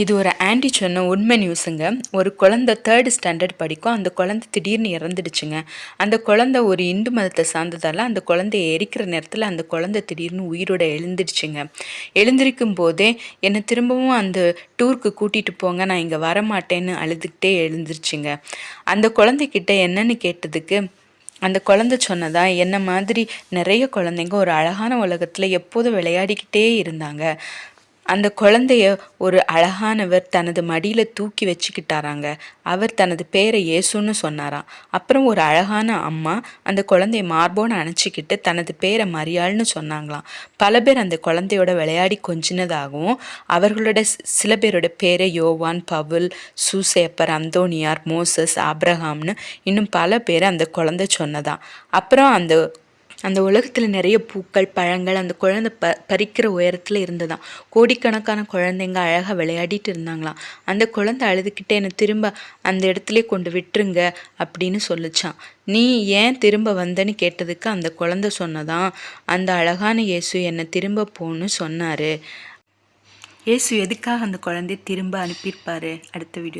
இது ஒரு ஆன்டி சொன்ன உண்மை நியூஸுங்க. ஒரு குழந்தை 3rd ஸ்டாண்டர்ட் படிக்கும். அந்த குழந்தை திடீர்னு இறந்துடுச்சுங்க. அந்த குழந்தை ஒரு இந்து மதத்தை சார்ந்ததால் அந்த குழந்தைய எரிக்கிற நேரத்தில் அந்த குழந்தை திடீர்னு உயிரோட எழுந்திருச்சுங்க. எழுந்திருக்கும் போதே என்னை திரும்பவும் அந்த டூருக்கு கூட்டிகிட்டு போங்க, நான் இங்கே வரமாட்டேன்னு அழுதுகிட்டே எழுந்திருச்சுங்க. அந்த குழந்தைகிட்ட என்னன்னு கேட்டதுக்கு அந்த குழந்தை சொன்னதா, என்ன மாதிரி நிறைய குழந்தைங்க ஒரு அழகான உலகத்தில் எப்போதும் விளையாடிக்கிட்டே இருந்தாங்க. அந்த குழந்தைய ஒரு அழகானவர் தனது மடியில் தூக்கி வச்சுக்கிட்டாராங்க. அவர் தனது பேரை இயேசுன்னு சொன்னாராம். அப்புறம் ஒரு அழகான அம்மா அந்த குழந்தைய மார்போன்னு அணைச்சிக்கிட்டு தனது பேரை மரியாள்னு சொன்னாங்களாம். பல பேர் அந்த குழந்தையோட விளையாடி கொஞ்சினதாகவும் அவர்களோட சில பேரோட பேரை யோவான், பவுல், சூசேப்பர், அந்தோனியார், மோசஸ், ஆப்ரஹாம்னு இன்னும் பல பேர் அந்த குழந்தை சொன்னதான். அப்புறம் அந்த உலகத்தில் நிறைய பூக்கள், பழங்கள் அந்த குழந்தை பறிக்கிற உயரத்தில் இருந்ததாம். கோடிக்கணக்கான குழந்தைங்க அழகாக விளையாடிட்டு இருந்தாங்களாம். அந்த குழந்தை அழுதுகிட்டே என்னை திரும்ப அந்த இடத்துல கொண்டு விட்டுருங்க அப்படின்னு சொல்லிச்சான். நீ ஏன் திரும்ப வந்தன்னு கேட்டதுக்கு அந்த குழந்தை சொன்னதான், அந்த அழகான இயேசு என்னை திரும்ப போன்னு சொன்னார். இயேசு எதுக்காக அந்த குழந்தைய திரும்ப அனுப்பியிருப்பாரு? அடுத்த வீடியோ